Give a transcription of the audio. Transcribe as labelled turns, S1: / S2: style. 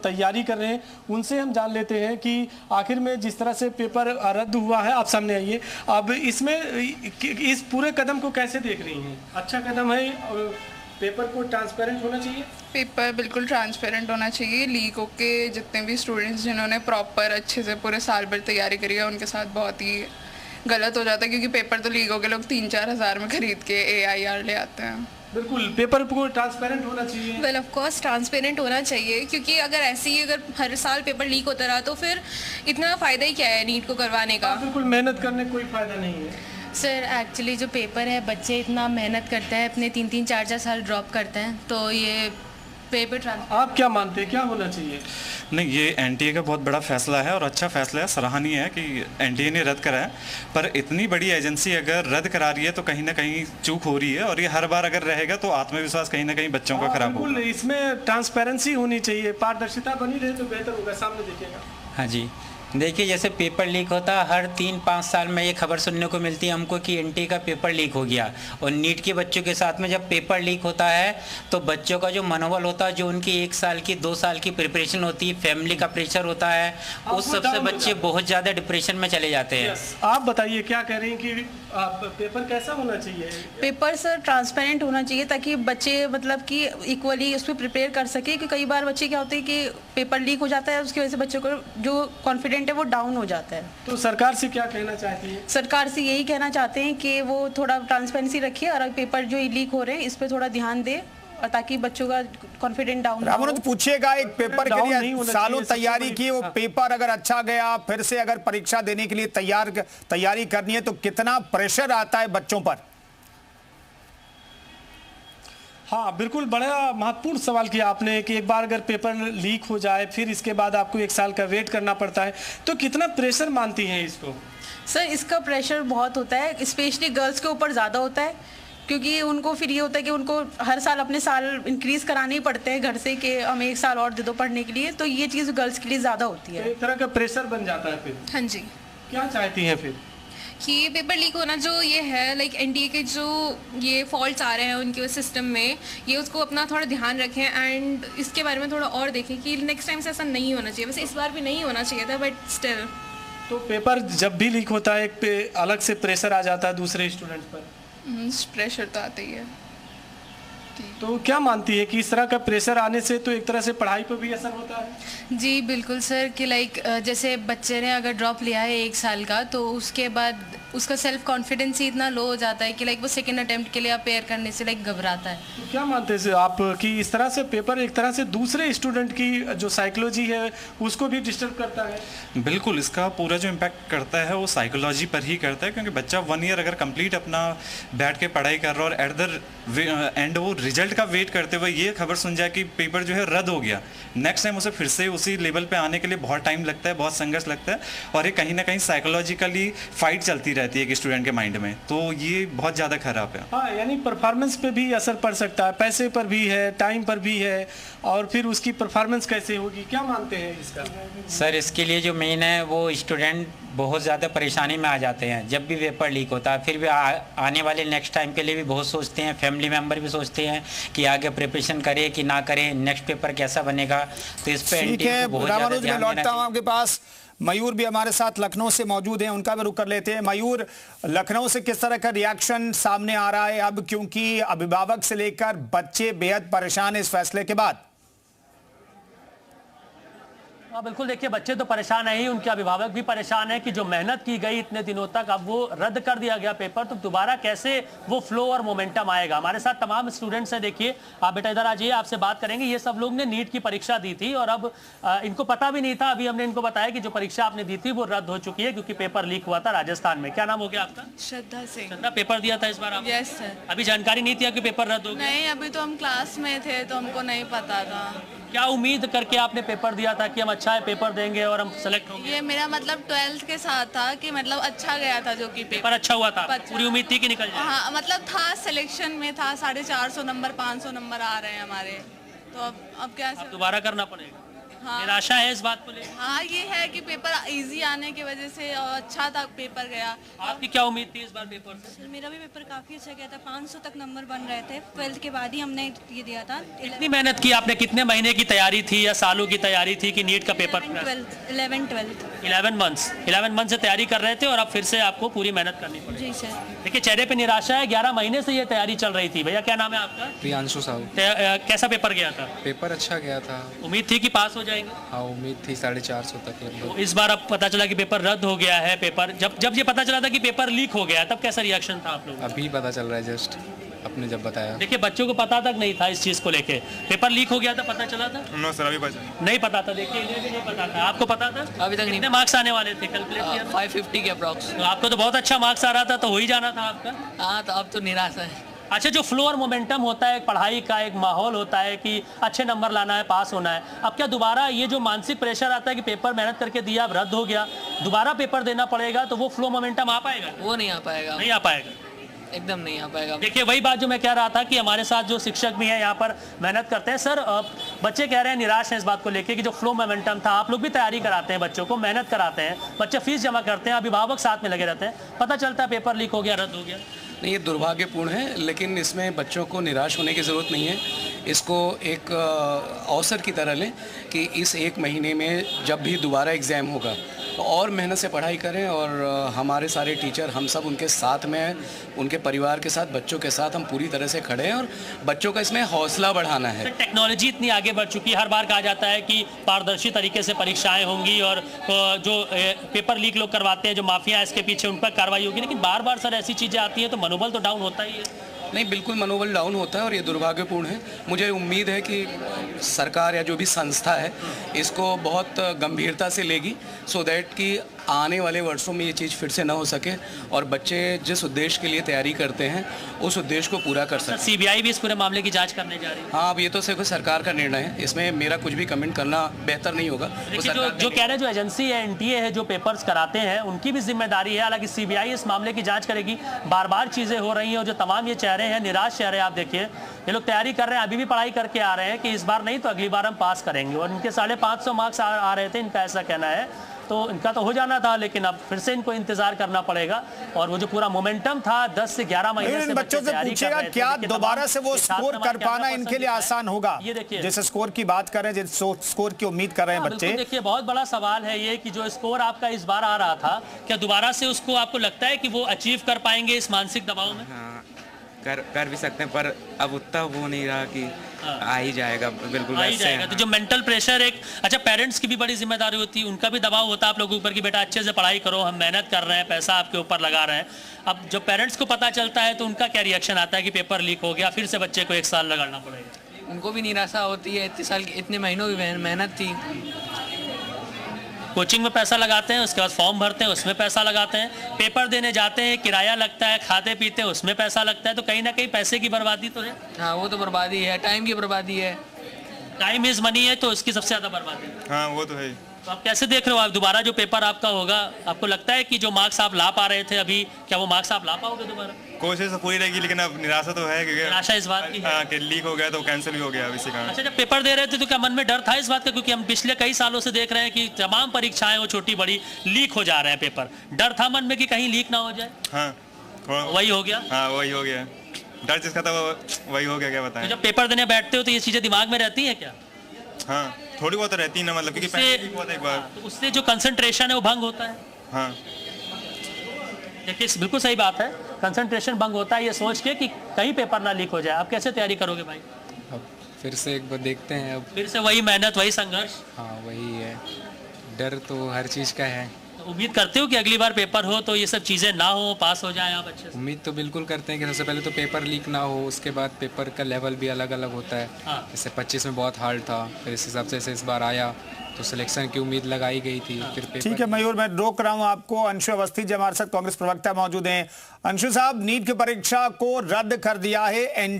S1: तैयारी कर रहे हैं उनसे हम जान लेते हैं कि आखिर में जिस तरह से पेपर रद्द हुआ है। आप सामने आइए। अब इसमें इस पूरे कदम को कैसे देख रही हैं? अच्छा कदम है? पेपर को ट्रांसपेरेंट होना चाहिए?
S2: पेपर बिल्कुल ट्रांसपेरेंट होना चाहिए। लीक होके जितने भी स्टूडेंट्स जिन्होंने प्रॉपर अच्छे से पूरे साल भर तैयारी करी है उनके साथ बहुत ही गलत हो जाता है, क्योंकि पेपर तो लीक होके लोग 3-4 हज़ार में खरीद के AIR ले आते हैं।
S1: बिल्कुल पेपर को ट्रांसपेरेंट होना चाहिए।
S3: वेल ऑफ कोर्स ट्रांसपेरेंट होना चाहिए, क्योंकि अगर ऐसे ही अगर हर साल पेपर लीक होता रहा तो फिर इतना फ़ायदा ही क्या है नीट को करवाने का।
S1: बिल्कुल मेहनत करने कोई फ़ायदा नहीं है।
S4: सर एक्चुअली जो पेपर है बच्चे इतना मेहनत करते हैं, अपने 3-3 4-4 साल ड्रॉप करते हैं, तो ये पेपर ट्रांसफर।
S1: आप क्या मानते हैं क्या होना चाहिए?
S5: नहीं, ये NTA का बहुत बड़ा फैसला है और अच्छा फैसला है, सराहनीय है कि NTA ने रद्द करा है। पर इतनी बड़ी एजेंसी अगर रद्द करा रही है तो कहीं ना कहीं चूक हो रही है, और ये हर बार अगर रहेगा तो आत्मविश्वास कहीं ना कहीं बच्चों का खराब होगा।
S1: बिल्कुल इसमें ट्रांसपेरेंसी होनी चाहिए, पारदर्शिता बनी रहे तो बेहतर होगा। सामने देखिएगा।
S6: हाँ जी, देखिए जैसे पेपर लीक होता है हर 3-5 साल में ये खबर सुनने को मिलती है हमको कि NTA का पेपर लीक हो गया। और नीट के बच्चों के साथ में जब पेपर लीक होता है तो बच्चों का जो मनोबल होता है, जो उनकी 1 साल की 2 साल की प्रिपरेशन होती है, फैमिली का प्रेशर होता है, उस सबसे बच्चे बहुत ज़्यादा डिप्रेशन में चले जाते हैं।
S1: आप बताइए क्या कह रही हैं कि पेपर कैसा होना चाहिए?
S7: पेपर सर ट्रांसपेरेंट होना चाहिए ताकि बच्चे मतलब कि इक्वली उसमें प्रिपेयर कर सके। कि कई बार बच्चे क्या होते हैं कि पेपर लीक हो जाता है, उसकी वजह से बच्चों को जो कॉन्फिडेंस है वो डाउन हो जाता है।
S1: तो सरकार से क्या कहना चाहती है?
S7: सरकार से यही कहना चाहते हैं कि वो थोड़ा ट्रांसपेरेंसी रखिए और पेपर जो लीक हो रहे हैं इस पे थोड़ा ध्यान दे, और ताकि बच्चों का कॉन्फिडेंस डाउन।
S8: रामानुज पूछिएगा, एक पेपर के लिए सालों तैयारी की, वो पेपर अगर अच्छा गया, फिर से अगर परीक्षा देने के लिए तैयारी करनी है तो कितना प्रेशर आता है बच्चों पर?
S1: हाँ बिल्कुल, बड़ा महत्वपूर्ण सवाल किया आपने कि एक बार अगर पेपर लीक हो जाए फिर इसके बाद आपको 1 साल का वेट करना पड़ता है, तो कितना प्रेशर मानती हैं इसको?
S7: सर इसका प्रेशर बहुत होता है, स्पेशली गर्ल्स के ऊपर ज़्यादा होता है, क्योंकि उनको फिर ये होता है कि उनको हर साल अपने साल इंक्रीज़ कराने ही पड़ते हैं घर से कि हमें 1 साल और दे दो पढ़ने के लिए, तो ये चीज़ गर्ल्स के लिए ज़्यादा होती है।
S1: तो एक तरह का प्रेशर बन जाता है फिर।
S3: हाँ जी।
S1: क्या चाहती हैं फिर?
S3: कि ये पेपर लीक होना जो ये है लाइक NTA के जो ये फॉल्ट्स आ रहे हैं उनके सिस्टम में, ये उसको अपना थोड़ा ध्यान रखें एंड इसके बारे में थोड़ा और देखें कि नेक्स्ट टाइम से ऐसा नहीं होना चाहिए। वैसे इस बार भी नहीं होना चाहिए था, बट स्टिल।
S1: तो पेपर जब भी लीक होता है एक पे अलग से प्रेशर आ जाता है दूसरे स्टूडेंट्स पर।
S2: प्रेशर तो आता ही है।
S1: तो क्या मानती है कि इस तरह का प्रेशर आने से तो एक तरह से पढ़ाई पर भी असर होता है?
S4: जी बिल्कुल सर, कि लाइक जैसे बच्चे ने अगर ड्रॉप लिया है 1 साल का, तो उसके बाद उसका सेल्फ कॉन्फिडेंस ही इतना लो हो जाता है कि लाइक वो सेकेंड अटेम्प्ट के लिए अपेयर करने से लाइक घबराता है।
S1: तो क्या मानते हैं आप कि इस तरह से पेपर एक तरह से दूसरे स्टूडेंट की जो साइकोलॉजी है उसको भी डिस्टर्ब करता है?
S5: बिल्कुल, इसका पूरा जो इम्पैक्ट करता है वो साइकोलॉजी पर ही करता है, क्योंकि बच्चा 1 ईयर अगर कंप्लीट अपना बैठ के पढ़ाई कर रहा है और एट द एंड वो रिजल्ट का वेट करते हुए ये खबर सुन जाए कि पेपर जो है रद्द हो गया, नेक्स्ट टाइम उसे फिर से उसी लेवल पे आने के लिए बहुत टाइम लगता है, बहुत संघर्ष लगता है, और ये कहीं ना कहीं साइकोलॉजिकली फाइट चलती रहती है एक स्टूडेंट के माइंड में, तो ये बहुत ज़्यादा खराब है।
S1: हाँ, यानी परफॉर्मेंस पे भी असर पड़ सकता है, पैसे पर भी है, टाइम पर भी है, और फिर उसकी परफॉर्मेंस कैसे होगी? क्या मानते हैं इसका?
S6: सर इसके लिए जो मेन है वो स्टूडेंट बहुत ज़्यादा परेशानी में आ जाते हैं जब भी पेपर लीक होता है। फिर भी आने वाले नेक्स्ट टाइम के लिए भी बहुत सोचते हैं, फैमिली मेम्बर भी सोचते हैं कि आगे प्रिपरेशन करें कि ना करें, नेक्स्ट पेपर कैसा बनेगा, तो इस पर NTA को बहुत ज़्यादा ध्यान देना
S8: लौटता हूं आपके पास। मयूर भी हमारे साथ लखनऊ से मौजूद हैं, उनका भी रुख कर लेते हैं। मयूर, लखनऊ से किस तरह का रिएक्शन सामने आ रहा है अब, क्योंकि अभिभावक से लेकर बच्चे बेहद परेशान है इस फैसले के बाद?
S9: हाँ बिल्कुल, देखिए बच्चे तो परेशान है ही, उनके अभिभावक भी परेशान है कि जो मेहनत की गई इतने दिनों तक, अब वो रद्द कर दिया गया पेपर, तो दोबारा कैसे वो फ्लो और मोमेंटम आएगा। हमारे साथ तमाम स्टूडेंट्स हैं, देखिए आप बेटा इधर आ जाइए, आपसे बात करेंगे। ये सब लोग ने नीट की परीक्षा दी थी और अब इनको पता भी नहीं था, अभी हमने इनको बताया कि जो परीक्षा आपने दी थी वो रद्द हो चुकी है क्योंकि पेपर लीक हुआ था राजस्थान में। क्या नाम हो गया आपका?
S2: श्रद्धा सिंह।
S9: श्रद्धा, पेपर दिया था इस बार आप?
S2: Yes sir.
S9: अभी जानकारी नहीं थी कि पेपर रद्द हो गया?
S2: नहीं, अभी तो हम क्लास में थे तो हमको नहीं पता था।
S9: क्या उम्मीद करके आपने पेपर दिया था कि हम अच्छा है पेपर देंगे और हम सेलेक्ट होंगे?
S2: ये मेरा मतलब 12th के साथ था कि मतलब अच्छा गया था, जो कि
S9: पेपर अच्छा हुआ था, पूरी उम्मीद थी कि निकल जाए?
S2: हाँ मतलब था, सिलेक्शन में था, 450 नंबर 500 नंबर आ रहे हैं हमारे, तो अब क्या
S9: दोबारा करना पड़ेगा? निराशा है इस बात को लेकर?
S10: हाँ, ये है कि पेपर इजी आने की वजह से अच्छा था पेपर गया।
S9: आपकी क्या उम्मीद थी इस बार पेपर से?
S11: सर मेरा भी पेपर काफ़ी अच्छा गया था, 500 तक नंबर बन रहे थे। 12th के बाद ही हमने ये दिया था।
S9: कितनी मेहनत की आपने? कितने महीने की तैयारी थी या सालों की तैयारी थी कि नीट का पेपर?
S11: 11 12
S9: 11 मंथ से तैयारी कर रहे थे और अब फिर से आपको पूरी मेहनत करनी पड़ी।
S11: जी सर।
S9: देखिए चेहरे पे निराशा है, 11 महीने से ये तैयारी चल रही थी। भैया क्या नाम है आपका?
S12: प्रियांशु साहू।
S9: कैसा पेपर गया था?
S12: पेपर अच्छा गया था।
S9: उम्मीद थी कि पास हो जाएंगे?
S12: हाँ, उम्मीद थी 450 तक लगभग।
S9: तो इस बार अब पता चला कि पेपर रद्द हो गया है। पेपर जब ये पता चला था कि पेपर लीक हो गया तब कैसा रिएक्शन था आप लोगों का?
S12: अभी पता चल रहा है, जस्ट आपने जब बताया।
S9: देखिए बच्चों को पता तक नहीं था इस चीज को लेके। पेपर लीक हो गया था, पता चला था?
S12: नो सर, अभी पता
S9: नहीं पता था। देखिए इन्हें भी नहीं पता था। आपको पता था?
S13: अभी तक नहीं।
S9: कितने मार्क्स आने वाले थे? कैलकुलेट किया था?
S13: 550 के अप्रॉक्स।
S9: तो आपको तो बहुत अच्छा मार्क्स आ रहा था, तो हो ही जाना था आपका।
S13: हाँ, तो अब तो निराशा है।
S9: अच्छा, जो फ्लो और मोमेंटम होता है पढ़ाई का, एक माहौल होता है कि अच्छे नंबर लाना है, पास होना है, अब क्या दोबारा ये जो मानसिक प्रेशर आता है कि पेपर मेहनत करके दिया अब रद्द हो गया, दोबारा पेपर देना पड़ेगा, तो वो फ्लो मोमेंटम आ पाएगा?
S13: वो नहीं आ पाएगा।
S9: नहीं आ पाएगा,
S13: एकदम नहीं आ पाएगा।
S9: देखिए वही बात जो मैं कह रहा था कि हमारे साथ जो शिक्षक भी हैं यहाँ पर मेहनत करते हैं। सर बच्चे कह रहे हैं निराश हैं इस बात को लेके कि जो फ्लो मोमेंटम था, आप लोग भी तैयारी कराते हैं बच्चों को, मेहनत कराते हैं, बच्चे फीस जमा करते हैं, अभिभावक साथ में लगे रहते हैं, पता चलता है पेपर लीक हो गया, रद्द हो गया।
S14: नहीं, ये दुर्भाग्यपूर्ण है, लेकिन इसमें बच्चों को निराश होने की ज़रूरत नहीं है। इसको एक अवसर की तरह लें कि इस एक महीने में जब भी दोबारा एग्ज़ाम होगा तो और मेहनत से पढ़ाई करें, और हमारे सारे टीचर, हम सब उनके साथ में हैं, उनके परिवार के साथ, बच्चों के साथ हम पूरी तरह से खड़े हैं और बच्चों का इसमें हौसला बढ़ाना है।
S9: टेक्नोलॉजी इतनी आगे बढ़ चुकी है, हर बार कहा जाता है कि पारदर्शी तरीके से परीक्षाएं होंगी और जो पेपर लीक लोग करवाते हैं, जो माफिया है इसके पीछे, उन पर कार्रवाई होगी, लेकिन बार बार सर ऐसी चीज़ें आती हैं तो मनोबल तो डाउन होता ही है।
S14: नहीं, बिल्कुल मनोबल डाउन होता है और ये दुर्भाग्यपूर्ण है। मुझे उम्मीद है कि सरकार या जो भी संस्था है इसको बहुत गंभीरता से लेगी, सो दैट कि आने वाले वर्षों में ये चीज़ फिर से ना हो सके और बच्चे जिस उद्देश्य के लिए तैयारी करते हैं उस उद्देश्य को पूरा कर सकें।
S9: सीबीआई भी इस पूरे मामले की जांच करने जा रही है।
S14: हाँ, अब ये तो सिर्फ सरकार का निर्णय है, इसमें मेरा कुछ भी कमेंट करना बेहतर नहीं होगा।
S9: जो कह रहे हैं, जो एजेंसी है एनटीए है जो पेपर्स कराते हैं, उनकी भी जिम्मेदारी है। हालांकि सीबीआई इस मामले की जांच करेगी। बार बार चीज़ें हो रही हैं और जो तमाम ये चेहरे हैं, निराश चेहरे, आप देखिए ये लोग तैयारी कर रहे हैं, अभी भी पढ़ाई करके आ रहे हैं कि इस बार नहीं तो अगली बार हम पास करेंगे, और इनके 550 मार्क्स आ रहे थे, इनका ऐसा कहना है। तो इनका तो हो जाना था, लेकिन अब फिर से इनको इंतजार करना पड़ेगा। और वो जो पूरा मोमेंटम था 10 से 11 महीने से
S8: बच्चों से पूछेगा क्या दोबारा से वो स्कोर कर पाना इनके लिए आसान होगा?
S9: ये देखिए,
S8: जैसे स्कोर की बात कर रहे हैं, जिस स्कोर की उम्मीद कर रहे हैं बच्चे,
S9: देखिए बहुत बड़ा सवाल है ये कि जो स्कोर आपका इस बार आ रहा था, क्या दोबारा से उसको आपको लगता है कि वो अचीव कर पाएंगे इस मानसिक दबाव में?
S15: कर भी सकते हैं, पर अब उतना वो नहीं रहा कि आ ही जाएगा, बिल्कुल
S9: आ ही जाएगा। तो जो मेंटल प्रेशर, एक अच्छा पेरेंट्स की भी बड़ी जिम्मेदारी होती है, उनका भी दबाव होता है आप लोगों के ऊपर कि बेटा अच्छे से पढ़ाई करो, हम मेहनत कर रहे हैं, पैसा आपके ऊपर लगा रहे हैं। अब जब पेरेंट्स को पता चलता है तो उनका क्या रिएक्शन आता है कि पेपर लीक हो गया, फिर से बच्चे को 1 साल लगाना पड़ेगा?
S13: उनको भी निराशा होती है, इतने साल की, इतने महीनों की मेहनत थी।
S9: कोचिंग में पैसा लगाते हैं, उसके बाद फॉर्म भरते हैं, उसमें पैसा लगाते हैं, पेपर देने जाते हैं, किराया लगता है, खाते पीते हैं, उसमें पैसा लगता है, तो कहीं ना कहीं पैसे की बर्बादी तो है।
S13: हाँ, वो तो बर्बादी है, टाइम की बर्बादी है।
S9: टाइम इज मनी है तो उसकी सबसे ज़्यादा बर्बादी है।
S12: हाँ, वो तो है।
S9: तो आप कैसे देख रहे हो, आप दोबारा जो पेपर आपका होगा, आपको लगता है कि जो मार्क्स आप ला पा रहे थे अभी, क्या वो मार्क्स आप ला पाओगे दोबारा?
S12: कोशिश तो पूरी रहेगी, लेकिन अब निराशा तो है क्योंकि
S9: निराशा इस बात की है
S12: कि लीक हो गया तो कैंसिल भी हो गया इसी कारण।
S9: अच्छा, जब पेपर दे रहे थे तो क्या मन में डर था इस बात का? क्योंकि हम पिछले कई सालों से देख रहे हैं कि तमाम परीक्षाएं वो छोटी बड़ी लीक हो जा रहे हैं पेपर, डर था मन में कि कहीं लीक ना हो जाए?
S12: हाँ,
S9: वही हो गया।
S12: हाँ, वही हो गया, डर जिसका था वही हो गया, क्या बताएं।
S9: तो जब पेपर देने बैठते हो तो ये चीजें दिमाग में रहती है क्या?
S12: हाँ, थोड़ी बहुत रहती है ना, मतलब क्योंकि एक बार
S9: तो उससे जो कंसंट्रेशन है वो भंग होता है।
S12: हाँ,
S9: देखिए बिल्कुल सही बात है, कंसंट्रेशन भंग होता है ये सोच के कि कहीं पेपर ना लीक हो जाए। आप कैसे तैयारी करोगे भाई?
S12: अब फिर से एक बार देखते हैं, अब
S9: फिर से वही मेहनत, वही संघर्ष।
S12: हाँ, वही है, डर तो हर चीज़ का है।
S9: तो उम्मीद करते हो कि अगली बार पेपर हो तो ये सब चीज़ें ना हो, पास हो जाए आप अच्छे से?
S12: उम्मीद तो बिल्कुल करते हैं कि सबसे पहले तो पेपर लीक ना हो, उसके बाद पेपर का लेवल भी अलग अलग होता है। जैसे 25 में बहुत हार्ड था, फिर इस हिसाब से इस बार आया तो सिलेक्शन की उम्मीद लगाई गई थी। फिर पेपर।
S8: ठीक है मयूर, मैं रोक रहा हूं आपको। अंशु अवस्थी जी हमारे साथ कांग्रेस प्रवक्ता मौजूद हैं। अंशु साहब, नीट की परीक्षा को रद्द कर दिया है